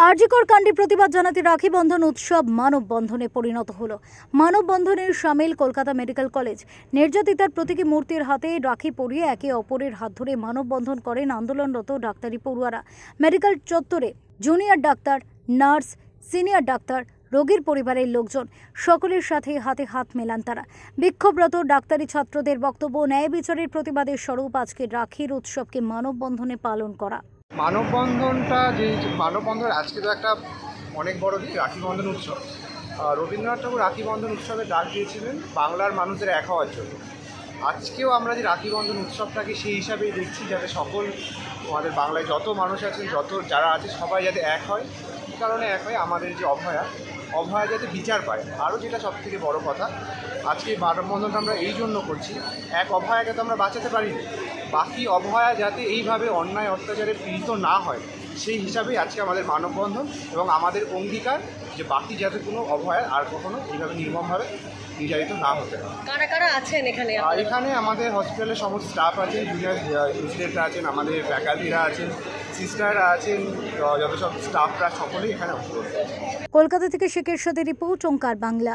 আরজিকর কাণ্ডে প্রতিবাদ জানাতে রাখি বন্ধন উৎসব মানববন্ধনে পরিণত হলো। মানববন্ধনের সামিল কলকাতা মেডিকেল কলেজ। নির্যাতিতার প্রতীকী মূর্তির হাতে রাখি পরিয়ে একে অপরের হাত ধরে মানববন্ধন করেন আন্দোলনরত ডাক্তারি পড়ুয়ারা। মেডিকেল চত্বরে junior doctor, nurse, senior doctor, রোগীর পরিবারের লোকজন সকলের সাথে হাতে হাত মেলান তারা। বিক্ষোভরত ডাক্তারি ছাত্রদের বক্তব্য, ন্যায় বিচারের প্রতিবাদের স্বরূপ আজকে রাখির উৎসবকে মানববন্ধনে পালন করা। মানববন্ধনটা মানববন্ধন আজকে তো একটা অনেক বড় দিন, রাখি বন্ধন উৎসব। রবীন্দ্রনাথ ঠাকুর রাখি বন্ধন উৎসবে ডাক দিয়েছিলেন বাংলার মানুষের এক হওয়ার জন্য। আজকেও আমরা যে রাখি বন্ধন উৎসবটাকে সেই হিসাবেই দেখছি, যাতে সকল আমাদের বাংলায় যত মানুষ আছেন, যারা আছে সবাই যাতে এক হয়। কী কারণে এক হয়? আমাদের যে অভয়া যাতে বিচার পায়। আরও যেটা সবথেকে বড় কথা, আজকে মানববন্ধনটা আমরা এই জন্য করছি, এক অভয়াকে তো আমরা বাঁচাতে পারিনি, বাকি অভয়া যাতে এইভাবে অন্যায় অত্যাচারে পীড়িত না হয় সেই হিসাবেই আজকে আমাদের মানববন্ধন, এবং আমাদের অঙ্গীকার যে বাকি যাতে কোনো অভয়া আর কখনো এইভাবে নির্মমভাবে নির্যাতিত না হতে হয়। কারা কারা আছেন এখানে? এখানে আমাদের হসপিটালের সমস্ত স্টাফ আছেন, জুনিয়র রেসিডেন্টরা আছেন, আমাদের ফ্যাকাল্টিরা আছেন, সিস্টাররা আছেন, যত সব স্টাফরা সকলেই এখানে অংশগ্রহণ করছেন। কলকাতা থেকে শেখের সাথে রিপোর্ট, ওঙ্কার বাংলা।